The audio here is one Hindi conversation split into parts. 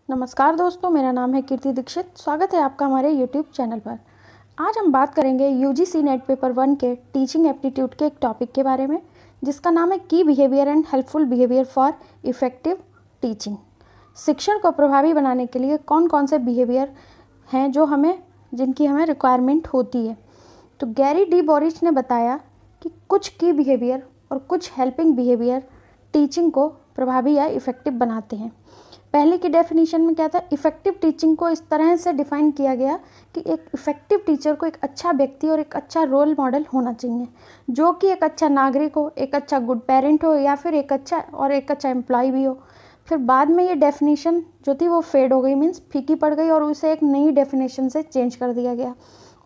नमस्कार दोस्तों, मेरा नाम है कीर्ति दीक्षित। स्वागत है आपका हमारे YouTube चैनल पर। आज हम बात करेंगे UGC नेट पेपर 1 के टीचिंग एप्टीट्यूड के एक टॉपिक के बारे में, जिसका नाम है की behaviour and helpful behaviour for effective teaching. शिक्षण को प्रभावी बनाने के लिए कौन कौन से बिहेवियर हैं जिनकी हमें रिक्वायरमेंट होती है। तो गैरी डी बोरिच ने बताया कि कुछ की बिहेवियर और कुछ हेल्पिंग बिहेवियर टीचिंग को प्रभावी या इफ़ेक्टिव बनाते हैं। पहले की डेफिनेशन में क्या था, इफ़ेक्टिव टीचिंग को इस तरह से डिफ़ाइन किया गया कि एक इफ़ेक्टिव टीचर को एक अच्छा व्यक्ति और एक अच्छा रोल मॉडल होना चाहिए, जो कि एक अच्छा नागरिक हो, एक अच्छा गुड पेरेंट हो, या फिर एक अच्छा एम्प्लॉय भी हो। फिर बाद में ये डेफिनेशन जो थी वो फेड हो गई, मीन्स फीकी पड़ गई, और उसे एक नई डेफिनेशन से चेंज कर दिया गया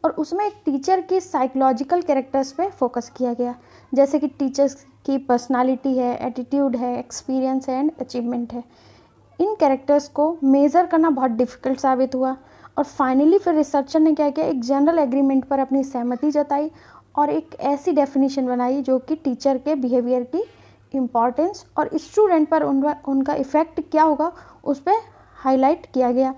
और उसमें एक टीचर की साइकोलॉजिकल कैरेक्टर्स पे फोकस किया गया, जैसे कि टीचर्स की पर्सनालिटी है, एटीट्यूड है, एक्सपीरियंस है एंड अचीवमेंट है। इन कैरेक्टर्स को मेज़र करना बहुत डिफ़िकल्ट साबित हुआ और फाइनली फिर रिसर्चर ने क्या किया, एक जनरल एग्रीमेंट पर अपनी सहमति जताई और एक ऐसी डेफिनेशन बनाई जो कि टीचर के बिहेवियर की इम्पॉर्टेंस और स्टूडेंट पर उनका इफ़ेक्ट क्या होगा उस पर हाईलाइट किया गया।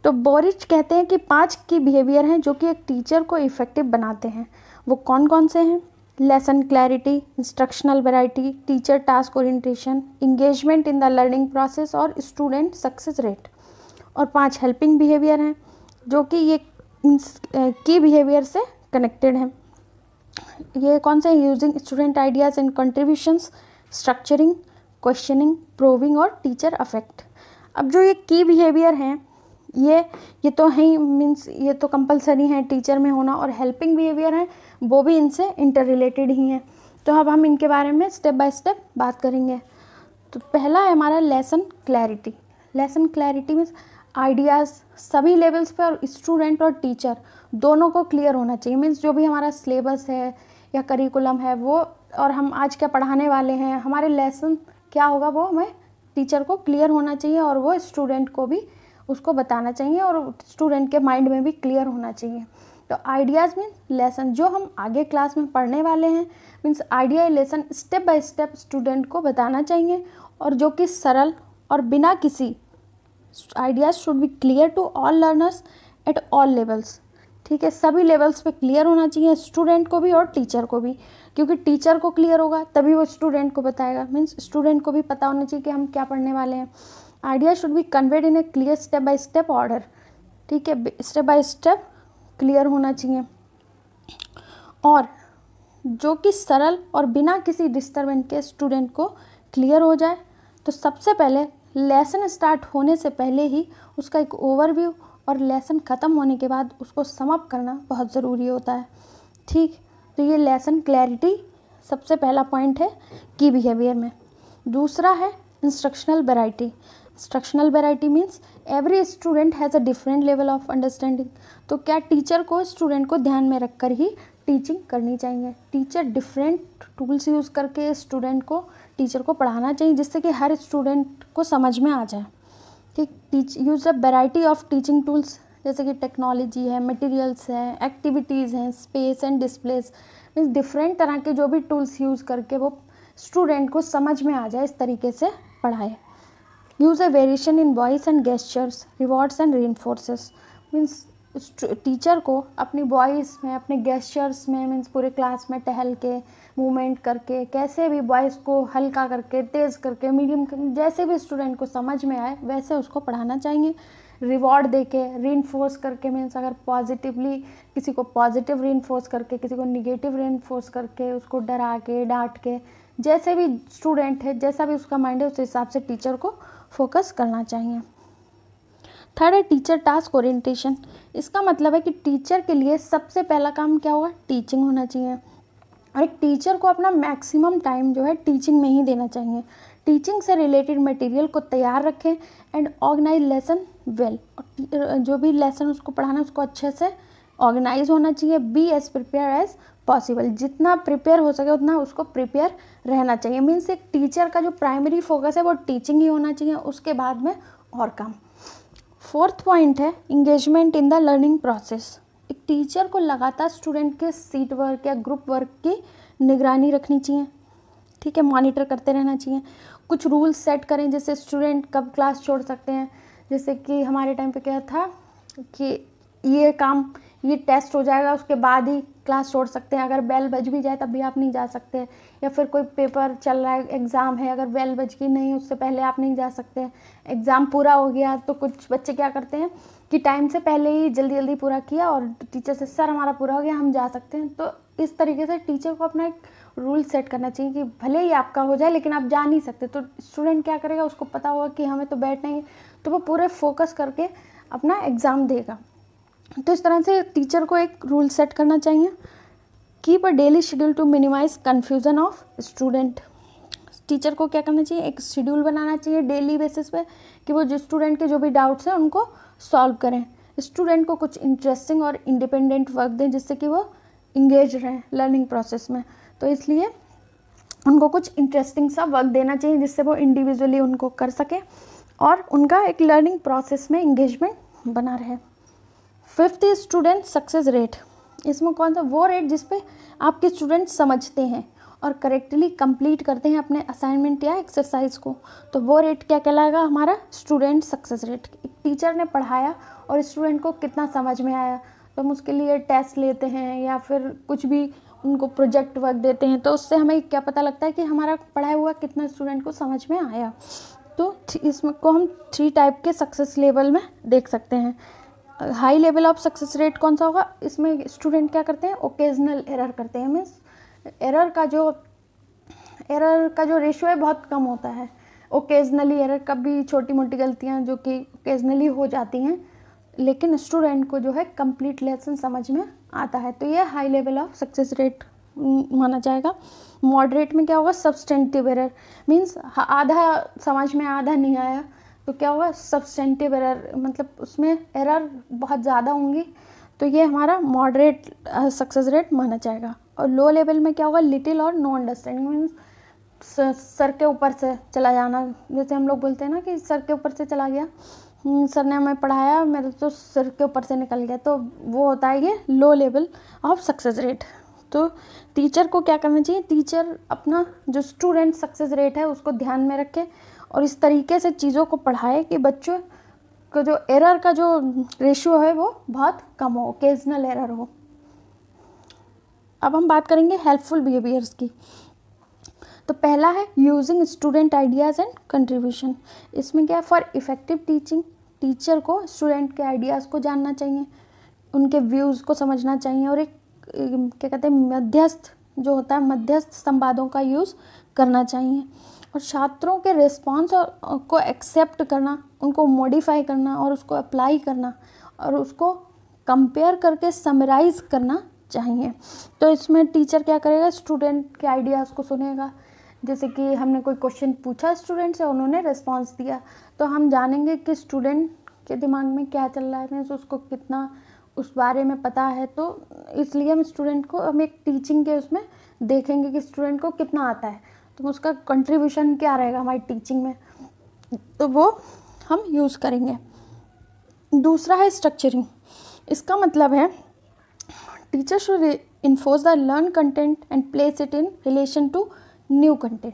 तो बोरिच कहते हैं कि 5 की बिहेवियर हैं जो कि एक टीचर को इफ़ेक्टिव बनाते हैं। वो कौन कौन से हैं? Lesson clarity, instructional variety, teacher task orientation, engagement in the learning process और स्टूडेंट सक्सेस रेट। और 5 हेल्पिंग बिहेवियर हैं जो कि ये की बिहेवियर से कनेक्टेड हैं। ये कौन से? Using student ideas and contributions, structuring, questioning, proving और टीचर अफेक्ट। अब जो ये की बिहेवियर हैं ये तो है ही, मीन्स ये तो कंपलसरी है टीचर में होना, और हेल्पिंग बिहेवियर हैं वो भी इनसे इंटर रिलेटेड ही हैं। तो अब हम इनके बारे में स्टेप बाय स्टेप बात करेंगे। तो पहला है हमारा lesson clarity. Lesson clarity means ideas सभी लेवल्स पे और स्टूडेंट और टीचर दोनों को क्लियर होना चाहिए। मीन्स जो भी हमारा सिलेबस है या करिकुलम है वो, और हम आज क्या पढ़ाने वाले हैं, हमारे लेसन क्या होगा, वो हमें टीचर को क्लियर होना चाहिए और वो स्टूडेंट को भी उसको बताना चाहिए और स्टूडेंट के माइंड में भी क्लियर होना चाहिए। तो आइडियाज़ मीन्स लेसन जो हम आगे क्लास में पढ़ने वाले हैं, means idea lesson step by step student को बताना चाहिए और जो कि सरल और बिना किसी ideas should be clear to all learners at all levels. ठीक है, सभी लेवल्स पे क्लियर होना चाहिए, स्टूडेंट को भी और टीचर को भी, क्योंकि टीचर को क्लियर होगा तभी वो स्टूडेंट को बताएगा। मीन्स स्टूडेंट को भी पता होना चाहिए कि हम क्या पढ़ने वाले हैं। Idea should be conveyed in A clear step by step order. ठीक है, स्टेप बाय स्टेप क्लियर होना चाहिए और जो कि सरल और बिना किसी डिस्टर्बेंस के स्टूडेंट को क्लियर हो जाए। तो सबसे पहले लेसन स्टार्ट होने से पहले ही उसका एक ओवरव्यू और लेसन ख़त्म होने के बाद उसको समअप करना बहुत ज़रूरी होता है। ठीक, तो ये लेसन क्लैरिटी सबसे पहला पॉइंट है की बिहेवियर में। दूसरा है instructional variety. Instructional variety means every student has a different level of understanding. तो क्या टीचर को स्टूडेंट को ध्यान में रखकर ही टीचिंग करनी चाहिए। टीचर डिफरेंट टूल्स यूज़ करके टीचर को पढ़ाना चाहिए जिससे कि हर स्टूडेंट को समझ में आ जाए। ठीक, use a variety of teaching tools, जैसे कि टेक्नोलॉजी है, मटेरियल्स हैं, एक्टिविटीज़ हैं, space and displace, means different तरह के जो भी टूल्स यूज़ करके वो स्टूडेंट को समझ में आ जाए इस तरीके से पढ़ाए। Use a variation in voice and gestures, rewards and reinforces. Means teacher को अपनी वॉइस में, अपने गेस्चर्स में, मीन्स पूरे क्लास में टहल के, मूवमेंट करके, कैसे भी वॉइस को हल्का करके, तेज़ करके, मीडियम, जैसे भी स्टूडेंट को समझ में आए वैसे उसको पढ़ाना चाहिए। रिवॉर्ड देके, रीइंफोर्स करके, मीन्स अगर पॉजिटिवली किसी को पॉजिटिव रीइंफोर्स करके, किसी को निगेटिव रीइंफोर्स करके, उसको डरा के, डांट के, जैसे भी स्टूडेंट है, जैसा भी उसका माइंड है उस हिसाब से टीचर को फोकस करना चाहिए। थर्ड है टीचर टास्क ओरिएंटेशन। इसका मतलब है कि टीचर के लिए सबसे पहला काम क्या होगा, टीचिंग होना चाहिए और एक टीचर को अपना मैक्सिमम टाइम जो है टीचिंग में ही देना चाहिए। टीचिंग से रिलेटेड मटेरियल को तैयार रखें एंड ऑर्गेनाइज लेसन वेल। जो भी लेसन उसको पढ़ाना उसको अच्छे से ऑर्गेनाइज होना चाहिए। Be as prepare as possible, जितना प्रिपेयर हो सके उतना उसको प्रिपेयर रहना चाहिए। मीन्स एक टीचर का जो प्राइमरी फोकस है वो टीचिंग ही होना चाहिए, उसके बाद में और काम। फोर्थ पॉइंट है engagement in the learning process. एक टीचर को लगातार स्टूडेंट के सीट वर्क या ग्रुप वर्क की निगरानी रखनी चाहिए। ठीक है, मॉनिटर करते रहना चाहिए। कुछ रूल्स सेट करें जैसे स्टूडेंट कब क्लास छोड़ सकते हैं, जैसे कि हमारे टाइम पे क्या था कि ये काम, ये टेस्ट हो जाएगा उसके बाद ही क्लास छोड़ सकते हैं, अगर बेल बज भी जाए तब भी आप नहीं जा सकते, या फिर कोई पेपर चल रहा है, एग्ज़ाम है, अगर बेल बज गई नहीं उससे पहले आप नहीं जा सकते। एग्ज़ाम पूरा हो गया तो कुछ बच्चे क्या करते हैं कि टाइम से पहले ही जल्दी जल्दी पूरा किया और टीचर से सर हमारा पूरा हो गया हम जा सकते हैं। तो इस तरीके से टीचर को अपना एक रूल सेट करना चाहिए कि भले ही आपका हो जाए लेकिन आप जा नहीं सकते। तो स्टूडेंट क्या करेगा, उसको पता होगा कि हमें तो बैठना ही, तो वो पूरे फोकस करके अपना एग्ज़ाम देगा। तो इस तरह से टीचर को एक रूल सेट करना चाहिए। Keep a daily schedule to minimise confusion of student. Teacher को क्या करना चाहिए, एक शेड्यूल बनाना चाहिए डेली बेसिस पे कि वो जो स्टूडेंट के जो भी डाउट्स हैं उनको सॉल्व करें। स्टूडेंट को कुछ इंटरेस्टिंग और इंडिपेंडेंट वर्क दें जिससे कि वो इंगेज रहें लर्निंग प्रोसेस में। तो इसलिए उनको कुछ इंटरेस्टिंग सा वर्क देना चाहिए जिससे वो इंडिविजुअली उनको कर सकें और उनका एक लर्निंग प्रोसेस में इंगेजमेंट बना रहे। 5th student success rate. इसमें कौन सा, वो रेट जिस पे आपके स्टूडेंट समझते हैं और करेक्टली कंप्लीट करते हैं अपने असाइनमेंट या एक्सरसाइज को, तो वो रेट क्या कहलाएगा, हमारा स्टूडेंट सक्सेस रेट। एक टीचर ने पढ़ाया और स्टूडेंट को कितना समझ में आया, तो हम उसके लिए टेस्ट लेते हैं या फिर कुछ भी उनको प्रोजेक्ट वर्क देते हैं, तो उससे हमें क्या पता लगता है कि हमारा पढ़ाया हुआ कितना स्टूडेंट को समझ में आया। तो इसमें को हम 3 टाइप के सक्सेस लेवल में देख सकते हैं। High level of success rate कौन सा होगा, इसमें स्टूडेंट क्या करते हैं, ओकेजनल एरर करते हैं। मीन्स एरर का जो रेशियो है बहुत कम होता है। ओकेजनली एरर, कभी छोटी मोटी गलतियां जो कि ओकेजनली हो जाती हैं, लेकिन स्टूडेंट को जो है कंप्लीट लेसन समझ में आता है, तो ये high level of success rate माना जाएगा। मॉडरेट में क्या होगा, सब्सटेंटिव एरर, मीन्स आधा समझ में आधा नहीं आया, तो क्या होगा, सब्सटेंटिव एरर, मतलब उसमें एरर बहुत ज़्यादा होंगी, तो ये हमारा मॉडरेट सक्सेस रेट माना जाएगा। और लो लेवल में क्या होगा, लिटिल और नो अंडरस्टैंडिंग, मीन्स सर के ऊपर से चला जाना, जैसे हम लोग बोलते हैं ना कि सर के ऊपर से चला गया, सर ने हमें पढ़ाया मेरे तो सर के ऊपर से निकल गया, तो वो होता है ये low level of success rate. तो टीचर को क्या करना चाहिए, टीचर अपना जो स्टूडेंट सक्सेस रेट है उसको ध्यान में रखे और इस तरीके से चीज़ों को पढ़ाए कि बच्चों को जो एरर का जो रेशियो है वो बहुत कम हो, ओकेजनल एरर हो। अब हम बात करेंगे हेल्पफुल बिहेवियर्स की। तो पहला है using student ideas and contribution. इसमें क्या है, फॉर इफेक्टिव टीचिंग, टीचर को स्टूडेंट के आइडियाज़ को जानना चाहिए, उनके व्यूज़ को समझना चाहिए और एक क्या कहते हैं मध्यस्थ जो होता है, मध्यस्थ संवादों का यूज़ करना चाहिए और छात्रों के रिस्पॉन्स को एक्सेप्ट करना, उनको मॉडिफाई करना और उसको अप्लाई करना और उसको कंपेयर करके समराइज़ करना चाहिए। तो इसमें टीचर क्या करेगा, स्टूडेंट के आइडियाज़ को सुनेगा। जैसे कि हमने कोई क्वेश्चन पूछा स्टूडेंट से, उन्होंने रिस्पॉन्स दिया, तो हम जानेंगे कि स्टूडेंट के दिमाग में क्या चल रहा है, मीन्स उसको कितना उस बारे में पता है। तो इसलिए हम स्टूडेंट को, हम एक टीचिंग के उसमें देखेंगे कि स्टूडेंट को कितना आता है, तो उसका कंट्रीब्यूशन क्या रहेगा हमारी टीचिंग में, तो वो हम यूज़ करेंगे। दूसरा है स्ट्रक्चरिंग। इसका मतलब है teacher should enforce the learn content and place it in relation to new content.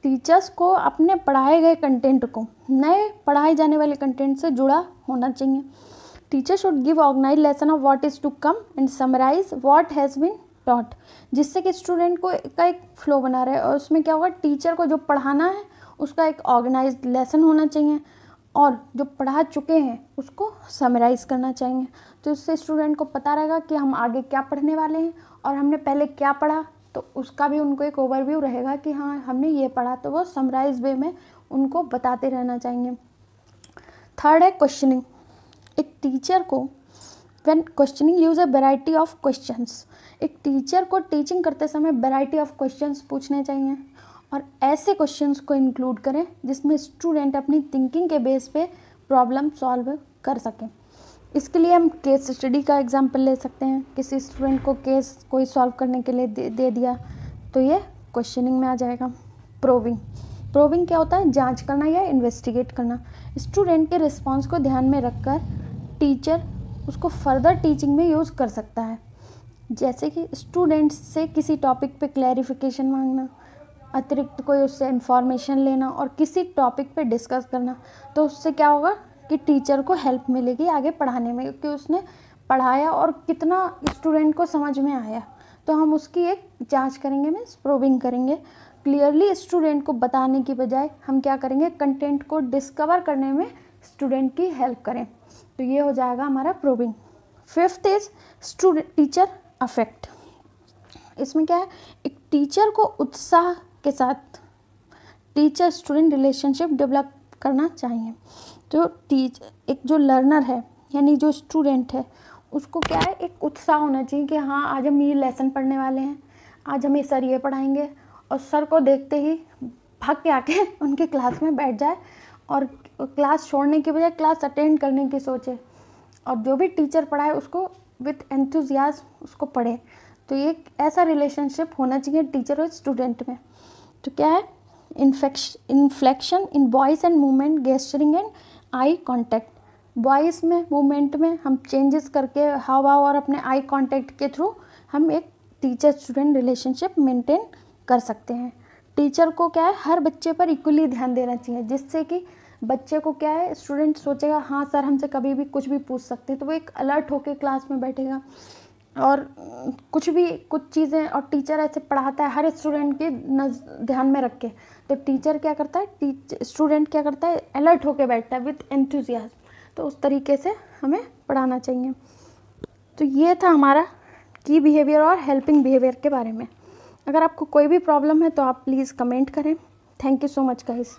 Teachers को अपने पढ़ाए गए कंटेंट को नए पढ़ाए जाने वाले कंटेंट से जुड़ा होना चाहिए। Teacher should give organise lesson of what is to come and summarise what has been taught, जिससे कि स्टूडेंट को का एक फ्लो बना रहे। और उसमें क्या होगा, टीचर को जो पढ़ाना है उसका एक ऑर्गेनाइज लेसन होना चाहिए और जो पढ़ा चुके हैं उसको समराइज़ करना चाहिए। तो इससे स्टूडेंट को पता रहेगा कि हम आगे क्या पढ़ने वाले हैं और हमने पहले क्या पढ़ा, तो उसका भी उनको एक ओवरव्यू रहेगा कि हाँ हमने ये पढ़ा, तो वो समराइज वे में उनको बताते रहना चाहिए। थर्ड है क्वेश्चनिंग। एक टीचर को when questioning use a variety of questions. एक टीचर को टीचिंग करते समय वैरायटी ऑफ क्वेश्चंस पूछने चाहिए और ऐसे क्वेश्चंस को इंक्लूड करें जिसमें स्टूडेंट अपनी थिंकिंग के बेस पे प्रॉब्लम सॉल्व कर सकें। इसके लिए हम केस स्टडी का एग्जांपल ले सकते हैं। किसी स्टूडेंट को केस कोई सॉल्व करने के लिए दे दिया तो ये क्वेश्चनिंग में आ जाएगा। प्रोविंग। प्रोविंग क्या होता है, जांच करना या इन्वेस्टिगेट करना। स्टूडेंट के रिस्पॉन्स को ध्यान में रखकर टीचर उसको फर्दर टीचिंग में यूज़ कर सकता है। जैसे कि स्टूडेंट से किसी टॉपिक पे क्लैरिफिकेशन मांगना, अतिरिक्त कोई उससे इन्फॉर्मेशन लेना और किसी टॉपिक पे डिस्कस करना। तो उससे क्या होगा, कि टीचर को हेल्प मिलेगी आगे पढ़ाने में, कि उसने पढ़ाया और कितना स्टूडेंट को समझ में आया। तो हम उसकी एक जांच करेंगे, मीन्स प्रोबिंग करेंगे। क्लियरली स्टूडेंट को बताने की बजाय हम क्या करेंगे, कंटेंट को डिस्कवर करने में स्टूडेंट की हेल्प करें। तो ये हो जाएगा हमारा probing. Fifth is student teacher affect. इसमें क्या है, एक टीचर को उत्साह के साथ टीचर स्टूडेंट रिलेशनशिप डेवलप करना चाहिए। तो एक जो लर्नर है यानी जो स्टूडेंट है उसको क्या है, एक उत्साह होना चाहिए कि हाँ आज हम ये लेसन पढ़ने वाले हैं, आज हमें सर ये पढ़ाएंगे, और सर को देखते ही भाग के आके उनकी क्लास में बैठ जाए और क्लास छोड़ने की बजाय क्लास अटेंड करने की सोचे, और जो भी टीचर पढ़ाए उसको विथ एंथुजियाज्म उसको पढ़े। तो ये ऐसा रिलेशनशिप होना चाहिए टीचर और स्टूडेंट में। तो क्या है, inflection in voice and movement, gesturing and eye contact. Voice में, मूवमेंट में हम चेंजेस करके हाव भाव और अपने आई कॉन्टैक्ट के थ्रू हम एक टीचर स्टूडेंट रिलेशनशिप मेंटेन कर सकते हैं। टीचर को क्या है, हर बच्चे पर इक्वली ध्यान देना चाहिए, जिससे कि बच्चे को क्या है, स्टूडेंट सोचेगा हाँ सर हमसे कभी भी कुछ भी पूछ सकते हैं, तो वो एक अलर्ट होकर क्लास में बैठेगा और कुछ चीज़ें, और टीचर ऐसे पढ़ाता है हर स्टूडेंट के ध्यान में रख के। तो टीचर क्या करता है, स्टूडेंट क्या करता है, अलर्ट होकर बैठता है विथ एंथुजियाज्म। तो उस तरीके से हमें पढ़ाना चाहिए। तो ये था हमारा की बिहेवियर और हेल्पिंग बिहेवियर के बारे में। अगर आपको कोई भी प्रॉब्लम है तो आप प्लीज़ कमेंट करें। Thank you so much guys.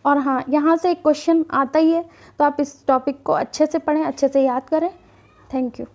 और हाँ, यहाँ से एक क्वेश्चन आता ही है, तो आप इस टॉपिक को अच्छे से पढ़ें, अच्छे से याद करें। Thank you.